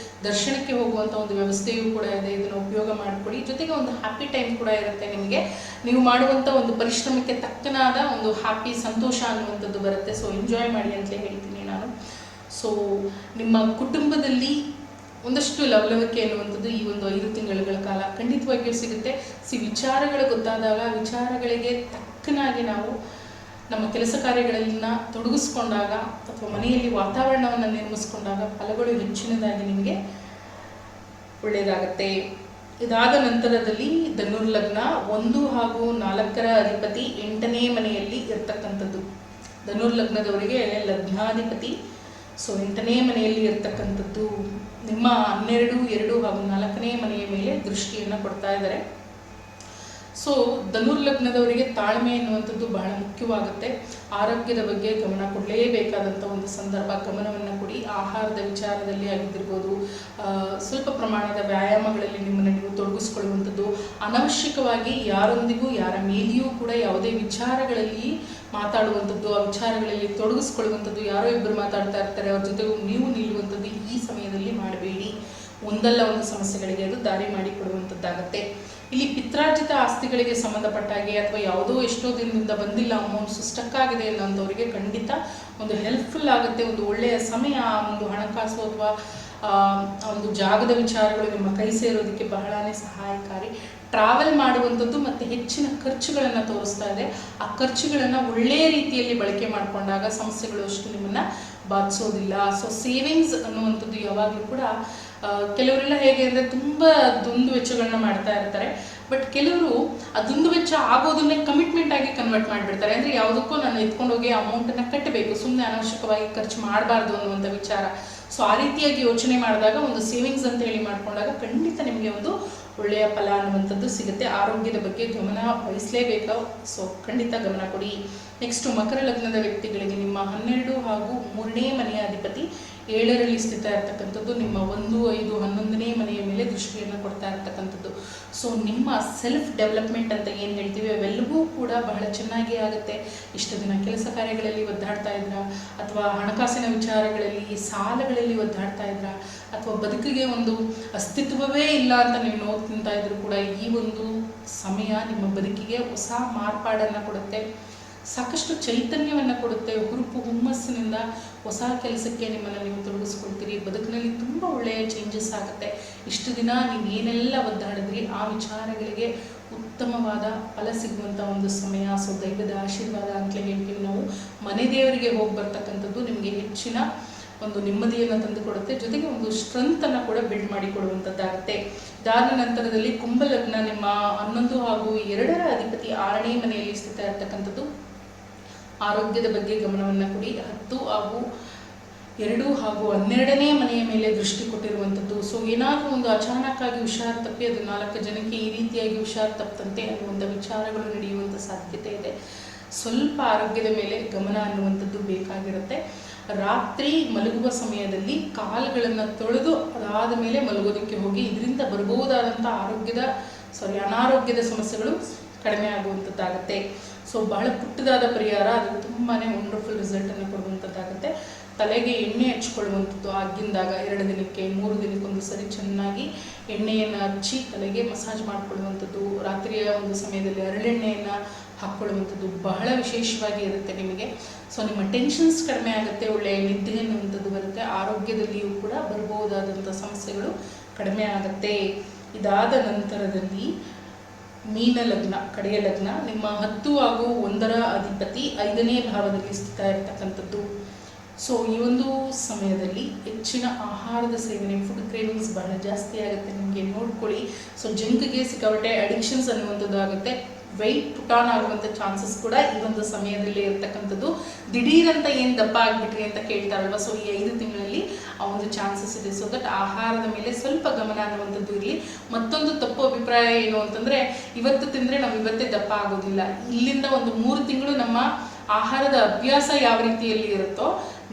ದರ್ಶನಕ್ಕೆ ಹೋಗುವಂಥ ಒಂದು ವ್ಯವಸ್ಥೆಯೂ ಕೂಡ ಇದೆ. ಇದನ್ನು ಉಪಯೋಗ ಮಾಡಿಕೊಳ್ಳಿ. ಜೊತೆಗೆ ಒಂದು ಹ್ಯಾಪಿ ಟೈಮ್ ಕೂಡ ಇರುತ್ತೆ ನಿಮಗೆ. ನೀವು ಮಾಡುವಂಥ ಒಂದು ಪರಿಶ್ರಮಕ್ಕೆ ತಕ್ಕನಾದ ಒಂದು ಹ್ಯಾಪಿ ಸಂತೋಷ ಅನ್ನುವಂಥದ್ದು ಬರುತ್ತೆ. ಸೊ ಎಂಜಾಯ್ ಮಾಡಿ ಅಂತಲೇ ಹೇಳ್ತೀನಿ ನಾನು. ಸೊ ನಿಮ್ಮ ಕುಟುಂಬದಲ್ಲಿ ಒಂದಷ್ಟು ಲವಲವಿಕೆ ಎನ್ನುವಂಥದ್ದು ಈ ಒಂದು 5 ತಿಂಗಳುಗಳ ಕಾಲ ಖಂಡಿತವಾಗಿಯೂ ಸಿಗುತ್ತೆ. ವಿಚಾರಗಳು ಗೊತ್ತಾದಾಗ ವಿಚಾರಗಳಿಗೆ ತಕ್ಕನಾಗಿ ನಾವು ನಮ್ಮ ಕೆಲಸ ಕಾರ್ಯಗಳನ್ನ ತೊಡಗಿಸ್ಕೊಂಡಾಗ ಅಥವಾ ಮನೆಯಲ್ಲಿ ವಾತಾವರಣವನ್ನು ನಿರ್ಮಿಸ್ಕೊಂಡಾಗ ಫಲಗಳು ಹೆಚ್ಚಿನದಾಗಿ ನಿಮಗೆ ಒಳ್ಳೆಯದಾಗುತ್ತೆ. ಇದಾದ ನಂತರದಲ್ಲಿ ಧನುರ್ ಲಗ್ನ 1 ಹಾಗೂ 4ರ ಅಧಿಪತಿ 8ನೇ ಮನೆಯಲ್ಲಿ ಇರ್ತಕ್ಕಂಥದ್ದು. ಧನುರ್ ಲಗ್ನದವರಿಗೆ ಲಗ್ನಾಧಿಪತಿ ಸೊ 8ನೇ ಮನೆಯಲ್ಲಿ ಇರ್ತಕ್ಕಂಥದ್ದು ನಿಮ್ಮ 12, 2 ಹಾಗೂ 4ನೇ ಮನೆಯ ಮೇಲೆ ದೃಷ್ಟಿಯನ್ನು ಕೊಡ್ತಾ ಇದ್ದಾರೆ. ಸೊ ಧನುರ್ಲಗ್ನದವರಿಗೆ ತಾಳ್ಮೆ ಎನ್ನುವಂಥದ್ದು ಬಹಳ ಮುಖ್ಯವಾಗುತ್ತೆ. ಆರೋಗ್ಯದ ಬಗ್ಗೆ ಗಮನ ಕೊಡಲೇಬೇಕಾದಂಥ ಒಂದು ಸಂದರ್ಭ. ಗಮನವನ್ನು ಕೊಡಿ. ಆಹಾರದ ವಿಚಾರದಲ್ಲಿ ಆಗಿದ್ದಿರ್ಬೋದು, ಸ್ವಲ್ಪ ಪ್ರಮಾಣದ ವ್ಯಾಯಾಮಗಳಲ್ಲಿ ನಿಮ್ಮನ್ನು ನೀವು ತೊಡಗಿಸ್ಕೊಳ್ಳುವಂಥದ್ದು, ಅನವಶ್ಯಕವಾಗಿ ಯಾರೊಂದಿಗೂ ಯಾರ ಮೇಲೆಯೂ ಕೂಡ ಯಾವುದೇ ವಿಚಾರಗಳಲ್ಲಿ ಮಾತಾಡುವಂಥದ್ದು, ಆ ವಿಚಾರಗಳಲ್ಲಿ ತೊಡಗಿಸ್ಕೊಳ್ಳುವಂಥದ್ದು. ಯಾರೋ ಇಬ್ಬರು ಮಾತಾಡ್ತಾ ಇರ್ತಾರೆ, ಅವ್ರ ಜೊತೆಗೂ ನೀವು ನಿಲ್ಲುವಂಥದ್ದು ಈ ಸಮಯದಲ್ಲಿ ಮಾಡಬೇಡಿ. ಒಂದಲ್ಲ ಒಂದು ಸಮಸ್ಯೆಗಳಿಗೆ ಅದು ದಾರಿ ಮಾಡಿಕೊಡುವಂಥದ್ದಾಗತ್ತೆ. ಇಲ್ಲಿ ಪಿತ್ರಾರ್ಜಿತ ಆಸ್ತಿಗಳಿಗೆ ಸಂಬಂಧಪಟ್ಟಾಗೆ ಅಥವಾ ಯಾವುದೋ ಎಷ್ಟೋ ದಿನದಿಂದ ಬಂದಿಲ್ಲ ಅಮೌಂಟ್ಸು ಸ್ಟಕ್ ಆಗಿದೆ ಅನ್ನೋಂಥವ್ರಿಗೆ ಖಂಡಿತ ಒಂದು ಹೆಲ್ಪ್ಫುಲ್ ಆಗುತ್ತೆ. ಒಂದು ಒಳ್ಳೆಯ ಸಮಯ. ಒಂದು ಹಣಕಾಸು ಅಥವಾ ಒಂದು ಜಾಗದ ವಿಚಾರಗಳು ನಿಮ್ಮ ಕೈ ಸೇರೋದಕ್ಕೆ ಬಹಳನೇ ಸಹಾಯಕಾರಿ. ಟ್ರಾವೆಲ್ ಮಾಡುವಂಥದ್ದು ಮತ್ತು ಹೆಚ್ಚಿನ ಖರ್ಚುಗಳನ್ನು ತೋರಿಸ್ತಾ ಇದೆ. ಆ ಖರ್ಚುಗಳನ್ನು ಒಳ್ಳೆಯ ರೀತಿಯಲ್ಲಿ ಬಳಕೆ ಮಾಡಿಕೊಂಡಾಗ ಸಮಸ್ಯೆಗಳು ಅಷ್ಟು ನಿಮ್ಮನ್ನು ಬಾಧಿಸೋದಿಲ್ಲ. ಸೊ ಸೇವಿಂಗ್ಸ್ ಅನ್ನುವಂಥದ್ದು ಯಾವಾಗಲೂ ಕೂಡ ಕೆಲವರೆಲ್ಲ ಹೇಗೆ ಅಂದರೆ ತುಂಬ ದುಂದು ವೆಚ್ಚಗಳನ್ನ ಮಾಡ್ತಾ ಇರ್ತಾರೆ. ಬಟ್ ಕೆಲವರು ಆ ದುಂದು ವೆಚ್ಚ ಆಗೋದನ್ನೇ ಕಮಿಟ್ಮೆಂಟ್ ಆಗಿ ಕನ್ವರ್ಟ್ ಮಾಡಿಬಿಡ್ತಾರೆ. ಅಂದರೆ ಯಾವುದಕ್ಕೂ ನಾನು ಎತ್ಕೊಂಡೋಗಿ ಅಮೌಂಟನ್ನು ಕಟ್ಟಬೇಕು, ಸುಮ್ಮನೆ ಅನವಶ್ಯಕವಾಗಿ ಖರ್ಚು ಮಾಡಬಾರ್ದು ಅನ್ನುವಂಥ ವಿಚಾರ. ಸೊ ಆ ರೀತಿಯಾಗಿ ಯೋಚನೆ ಮಾಡಿದಾಗ ಒಂದು ಸೇವಿಂಗ್ಸ್ ಅಂತ ಹೇಳಿ ಮಾಡಿಕೊಂಡಾಗ ಖಂಡಿತ ನಿಮಗೆ ಒಂದು ಒಳ್ಳೆಯ ಫಲ ಅನ್ನುವಂಥದ್ದು ಸಿಗುತ್ತೆ. ಆರೋಗ್ಯದ ಬಗ್ಗೆ ಗಮನ ವಹಿಸಲೇಬೇಕು. ಸೊ ಖಂಡಿತ ಗಮನ ಕೊಡಿ. ನೆಕ್ಸ್ಟು ಮಕರ ಲಗ್ನದ ವ್ಯಕ್ತಿಗಳಿಗೆ ನಿಮ್ಮ 12 ಹಾಗೂ 3ನೇ ಮನೆಯ ಅಧಿಪತಿ 7ರಲ್ಲಿ ಸ್ಥಿತ ಇರ್ತಕ್ಕಂಥದ್ದು. ನಿಮ್ಮ 1, 5, 11ನೇ ಮನೆಯ ಮೇಲೆ ದೃಷ್ಟಿಯನ್ನು ಕೊಡ್ತಾ ಇರ್ತಕ್ಕಂಥದ್ದು. ಸೊ ನಿಮ್ಮ ಸೆಲ್ಫ್ ಡೆವಲಪ್ಮೆಂಟ್ ಅಂತ ಏನು ಹೇಳ್ತೀವಿ ಅವೆಲ್ಲವೂ ಕೂಡ ಬಹಳ ಚೆನ್ನಾಗಿ ಆಗುತ್ತೆ. ಇಷ್ಟು ದಿನ ಕೆಲಸ ಕಾರ್ಯಗಳಲ್ಲಿ ಒದ್ದಾಡ್ತಾ ಇದ್ರ, ಅಥವಾ ಹಣಕಾಸಿನ ವಿಚಾರಗಳಲ್ಲಿ ಸಾಲಗಳಲ್ಲಿ ಒದ್ದಾಡ್ತಾ ಇದ್ರ, ಅಥವಾ ಬದುಕಿಗೆ ಒಂದು ಅಸ್ತಿತ್ವವೇ ಇಲ್ಲ ಅಂತ ನೀವು ನೋಡ್ತಾ ಇದ್ರು ಕೂಡ ಈ ಒಂದು ಸಮಯ ನಿಮ್ಮ ಬದುಕಿಗೆ ಹೊಸ ಮಾರ್ಪಾಡನ್ನು ಕೊಡುತ್ತೆ. ಸಾಕಷ್ಟು ಚೈತನ್ಯವನ್ನು ಕೊಡುತ್ತೆ. ಹುರುಪು ಹುಮ್ಮಸ್ಸಿನಿಂದ ಹೊಸ ಕೆಲಸಕ್ಕೆ ನಿಮ್ಮನ್ನು ನೀವು ತೊಡಗಿಸ್ಕೊಳ್ತೀರಿ. ಬದುಕಿನಲ್ಲಿ ತುಂಬ ಒಳ್ಳೆಯ ಚೇಂಜಸ್ ಆಗುತ್ತೆ. ಇಷ್ಟು ದಿನ ನೀವು ಏನೆಲ್ಲ ಒದ್ದಾಡಿದ್ರಿ ಆ ವಿಚಾರಗಳಿಗೆ ಉತ್ತಮವಾದ ಫಲ ಸಿಗುವಂಥ ಒಂದು ಸಮಯ. ಸೊ ದೈವದ ಆಶೀರ್ವಾದ ಅಂತಲೇ ಹೇಳ್ತೀವಿ ನಾವು. ಮನೆ ದೇವರಿಗೆ ಹೋಗಿ ಬರ್ತಕ್ಕಂಥದ್ದು ನಿಮಗೆ ಹೆಚ್ಚಿನ ಒಂದು ನೆಮ್ಮದಿಯನ್ನು ತಂದುಕೊಡುತ್ತೆ. ಜೊತೆಗೆ ಒಂದು ಸ್ಟ್ರೆಂತನ್ನು ಕೂಡ ಬಿಲ್ಡ್ ಮಾಡಿ ಕೊಡುವಂಥದ್ದಾಗುತ್ತೆ. ಇದಾದ ನಂತರದಲ್ಲಿ ಕುಂಭಲಗ್ನ ನಿಮ್ಮ 11 ಹಾಗೂ 2ರ ಅಧಿಪತಿ 6ನೇ ಮನೆಯಲ್ಲಿ ಸ್ಥಿತ ಇರ್ತಕ್ಕಂಥದ್ದು. ಆರೋಗ್ಯದ ಬಗ್ಗೆ ಗಮನವನ್ನು ಕೊಡಿ. 10 ಹಾಗೂ 2 ಹಾಗೂ 12ನೇ ಮನೆಯ ಮೇಲೆ ದೃಷ್ಟಿ ಕೊಟ್ಟಿರುವಂಥದ್ದು. ಸೊ ಏನಾದರೂ ಒಂದು ಅಚಾನಕ್ಕಾಗಿ ಹುಷಾರು ತಪ್ಪಿ ಅದು 4 ಜನಕ್ಕೆ ಈ ರೀತಿಯಾಗಿ ಹುಷಾರು ತಪ್ಪಂತೆ ಅನ್ನುವಂಥ ವಿಚಾರಗಳು ನಡೆಯುವಂಥ ಸಾಧ್ಯತೆ ಇದೆ. ಸ್ವಲ್ಪ ಆರೋಗ್ಯದ ಮೇಲೆ ಗಮನ ಅನ್ನುವಂಥದ್ದು ಬೇಕಾಗಿರುತ್ತೆ. ರಾತ್ರಿ ಮಲಗುವ ಸಮಯದಲ್ಲಿ ಕಾಲುಗಳನ್ನು ತೊಳೆದು ಅದಾದ ಮೇಲೆ ಮಲಗೋದಕ್ಕೆ ಹೋಗಿ. ಇದರಿಂದ ಬರಬಹುದಾದಂಥ ಅನಾರೋಗ್ಯದ ಸಮಸ್ಯೆಗಳು ಕಡಿಮೆ ಆಗುವಂಥದ್ದಾಗುತ್ತೆ. ಸೊ ಬಹಳ ಪುಟ್ಟದಾದ ಪರಿಹಾರ, ಅದು ತುಂಬಾ ವಂಡರ್ಫುಲ್ ರಿಸಲ್ಟನ್ನು ಕೊಡುವಂಥದ್ದಾಗುತ್ತೆ. ತಲೆಗೆ ಎಣ್ಣೆ ಹಚ್ಕೊಳ್ಳುವಂಥದ್ದು ಆಗಿಂದಾಗ 2 ದಿನಕ್ಕೆ 3 ದಿನಕ್ಕೊಂದು ಸರಿ ಚೆನ್ನಾಗಿ ಎಣ್ಣೆಯನ್ನು ಹಚ್ಚಿ ತಲೆಗೆ ಮಸಾಜ್ ಮಾಡಿಕೊಳ್ಳುವಂಥದ್ದು. ರಾತ್ರಿಯ ಒಂದು ಸಮಯದಲ್ಲಿ ಹರಳೆಣ್ಣೆಯನ್ನು ಹಾಕ್ಕೊಳ್ಳುವಂಥದ್ದು ಬಹಳ ವಿಶೇಷವಾಗಿ ಇರುತ್ತೆ ನಿಮಗೆ. ಸೊ ನಿಮ್ಮ ಟೆನ್ಷನ್ಸ್ ಕಡಿಮೆ ಆಗುತ್ತೆ, ಒಳ್ಳೆಯ ನಿದ್ದೆ ಅನ್ನುವಂಥದ್ದು ಬರುತ್ತೆ. ಆರೋಗ್ಯದಲ್ಲಿಯೂ ಕೂಡ ಬರಬಹುದಾದಂಥ ಸಮಸ್ಯೆಗಳು ಕಡಿಮೆ ಆಗುತ್ತೆ. ಇದಾದ ನಂತರದಲ್ಲಿ ಮೀನ ಲಗ್ನ, ಕಡೆಯ ಲಗ್ನ, ನಿಮ್ಮ 10 ಹಾಗೂ 1ರ ಅಧಿಪತಿ 5ನೇ ಭಾವದಲ್ಲಿ ಸ್ಥಿತ ಇರ್ತಕ್ಕಂಥದ್ದು. ಸೊ ಈ ಒಂದು ಸಮಯದಲ್ಲಿ ಹೆಚ್ಚಿನ ಆಹಾರದ ಸೇವನೆ, ಫುಡ್ ಕ್ರೇವಿಂಗ್ಸ್ ಬಹಳ ಜಾಸ್ತಿ ಆಗುತ್ತೆ ನಿಮಗೆ. ನೋಡ್ಕೊಳ್ಳಿ. ಸೊ ಜಂಕ್ಗೆ ಸಿಕ್ಕಾಪಟ್ಟೆ ಅಡಿಕ್ಷನ್ಸ್ ಅನ್ನುವಂಥದ್ದು ಆಗುತ್ತೆ. ವೆಯ್ಟ್ ಪುಟ್ ಆನ್ ಆಗುವಂಥ ಚಾನ್ಸಸ್ ಕೂಡ ಈ ಒಂದು ಸಮಯದಲ್ಲಿ ಇರ್ತಕ್ಕಂಥದ್ದು. ದಿಢೀರಂತ ಏನು ದಪ್ಪ ಆಗಿಬಿಟ್ರಿ ಅಂತ ಕೇಳ್ತಾರಲ್ವ, ಸೊ ಈ 5 ತಿಂಗಳಲ್ಲಿ ಆ ಒಂದು ಚಾನ್ಸಸ್ ಇದೆ. ಸೊ ದಟ್ ಆಹಾರದ ಮೇಲೆ ಸ್ವಲ್ಪ ಗಮನ ಅನ್ನುವಂಥದ್ದು ಇರಲಿ. ಮತ್ತೊಂದು ತಪ್ಪು ಅಭಿಪ್ರಾಯ ಏನು ಅಂತಂದರೆ, ಇವತ್ತು ತಿಂದರೆ ನಾವು ಇವತ್ತೇ ದಪ್ಪ ಆಗೋದಿಲ್ಲ. ಇಲ್ಲಿಂದ ಒಂದು 3 ತಿಂಗಳು ನಮ್ಮ ಆಹಾರದ ಅಭ್ಯಾಸ ಯಾವ ರೀತಿಯಲ್ಲಿ ಇರುತ್ತೋ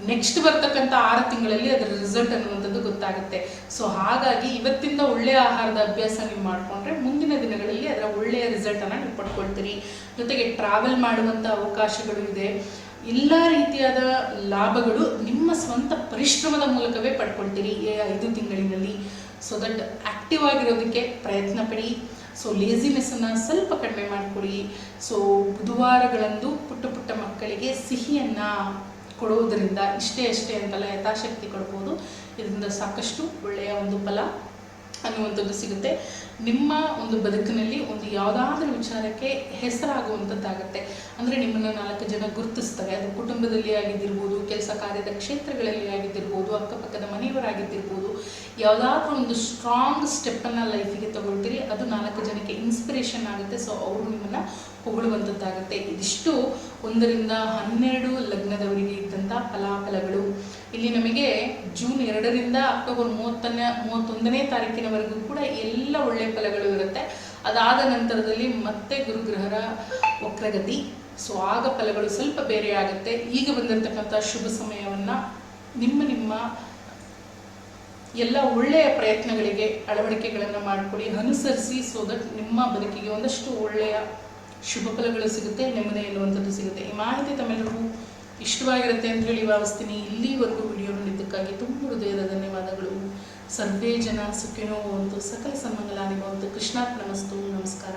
ನೆಕ್ಸ್ಟ್ ಬರ್ತಕ್ಕಂಥ 6 ತಿಂಗಳಲ್ಲಿ ಅದರ ರಿಸಲ್ಟ್ ಅನ್ನುವಂಥದ್ದು ಗೊತ್ತಾಗುತ್ತೆ. ಸೊ ಹಾಗಾಗಿ ಇವತ್ತಿಂದ ಒಳ್ಳೆಯ ಆಹಾರದ ಅಭ್ಯಾಸ ನೀವು ಮಾಡಿಕೊಂಡ್ರೆ ಮುಂದಿನ ದಿನಗಳಲ್ಲಿ ಅದರ ಒಳ್ಳೆಯ ರಿಸಲ್ಟನ್ನು ನೀವು ಪಡ್ಕೊಳ್ತೀರಿ. ಜೊತೆಗೆ ಟ್ರಾವೆಲ್ ಮಾಡುವಂಥ ಅವಕಾಶಗಳು ಇದೆ. ಎಲ್ಲ ರೀತಿಯಾದ ಲಾಭಗಳು ನಿಮ್ಮ ಸ್ವಂತ ಪರಿಶ್ರಮದ ಮೂಲಕವೇ ಪಡ್ಕೊಳ್ತೀರಿ ಈ 5 ತಿಂಗಳಿನಲ್ಲಿ. ಸೊ ದಟ್ ಆ್ಯಕ್ಟಿವ್ ಆಗಿರೋದಕ್ಕೆ ಪ್ರಯತ್ನ ಪಡಿ. ಸೊ ಲೇಸಿನೆಸ್ಸನ್ನು ಸ್ವಲ್ಪ ಕಡಿಮೆ ಮಾಡಿಕೊಡಿ. ಸೊ ಬುಧವಾರಗಳಂದು ಪುಟ್ಟ ಪುಟ್ಟ ಮಕ್ಕಳಿಗೆ ಸಿಹಿಯನ್ನು ಕೊಡುವುದರಿಂದ ಅಷ್ಟೇ ಅಂತಲ್ಲ, ಯಥಾಶಕ್ತಿ ಕೊಡ್ಬೋದು. ಇದರಿಂದ ಸಾಕಷ್ಟು ಒಳ್ಳೆಯ ಒಂದು ಫಲ ಅನ್ನುವಂಥದ್ದು ಸಿಗುತ್ತೆ. ನಿಮ್ಮ ಒಂದು ಬದುಕಿನಲ್ಲಿ ಒಂದು ಯಾವುದಾದ್ರೂ ವಿಚಾರಕ್ಕೆ ಹೆಸರಾಗುವಂಥದ್ದಾಗತ್ತೆ. ಅಂದರೆ ನಿಮ್ಮನ್ನು 4 ಜನ ಗುರುತಿಸ್ತಾರೆ. ಅದು ಕುಟುಂಬದಲ್ಲಿ ಆಗಿದ್ದಿರ್ಬೋದು, ಕೆಲಸ ಕಾರ್ಯದ ಕ್ಷೇತ್ರಗಳಲ್ಲಿ ಆಗಿದ್ದಿರ್ಬೋದು, ಅಕ್ಕಪಕ್ಕದ ಮನೆಯವರಾಗಿದ್ದಿರ್ಬೋದು. ಯಾವುದಾದ್ರೂ ಒಂದು ಸ್ಟ್ರಾಂಗ್ ಸ್ಟೆಪ್ಪನ್ನು ಲೈಫಿಗೆ ತಗೊಳ್ತೀರಿ, ಅದು 4 ಜನಕ್ಕೆ ಇನ್ಸ್ಪಿರೇಷನ್ ಆಗುತ್ತೆ. ಸೊ ಅವರು ನಿಮ್ಮನ್ನು ಹೊಗಳುವಂಥದ್ದಾಗುತ್ತೆ. ಇದಿಷ್ಟು 1ರಿಂದ 12 ಲಗ್ನದವರಿಗೆ ಇದ್ದಂಥ ಫಲಾಫಲಗಳು. ಇಲ್ಲಿ ನಮಗೆ ಜೂನ್ 2ರಿಂದ ಅಕ್ಟೋಬರ್ 31ನೇ ತಾರೀಕಿನವರೆಗೂ ಕೂಡ ಎಲ್ಲ ಒಳ್ಳೆಯ ಫಲಗಳು ಇರುತ್ತೆ. ಅದಾದ ನಂತರದಲ್ಲಿ ಮತ್ತೆ ಗುರುಗ್ರಹರ ವಕ್ರಗತಿ. ಸೊ ಆಗ ಫಲಗಳು ಸ್ವಲ್ಪ ಬೇರೆ ಆಗುತ್ತೆ. ಈಗ ಬಂದಿರತಕ್ಕಂಥ ಶುಭ ಸಮಯವನ್ನು ನಿಮ್ಮ ಎಲ್ಲ ಒಳ್ಳೆಯ ಪ್ರಯತ್ನಗಳಿಗೆ ಅಳವಡಿಕೆಗಳನ್ನು ಮಾಡಿಕೊಡಿ, ಅನುಸರಿಸಿ. ಸೊ ದಟ್ ನಿಮ್ಮ ಬದುಕಿಗೆ ಒಂದಷ್ಟು ಒಳ್ಳೆಯ ಶುಭ ಫಲಗಳು ಸಿಗುತ್ತೆ, ನೆಮ್ಮದಿ ಎನ್ನುವಂಥದ್ದು ಸಿಗುತ್ತೆ. ಈ ಮಾಹಿತಿ ತಮ್ಮೆಲ್ಲರಿಗೂ ಇಷ್ಟವಾಗಿರುತ್ತೆ ಅಂತ ಹೇಳಿ ಭಾವಿಸ್ತೀನಿ. ಇಲ್ಲಿವರೆಗೂ ವಿಡಿಯೋ ನೋಡಿದ್ದಕ್ಕಾಗಿ ತುಂಬ ಹೃದಯದ ಧನ್ಯವಾದಗಳು. ಸರ್ವೇ ಜನ ಸುಖಿನೋ ಭವಂತು, ಸಕಲ ಸನ್ಮಂಗಲಾನಿ ಭವಂತು. ಕೃಷ್ಣಾರ್ಪಣಮಸ್ತು. ನಮಸ್ಕಾರ.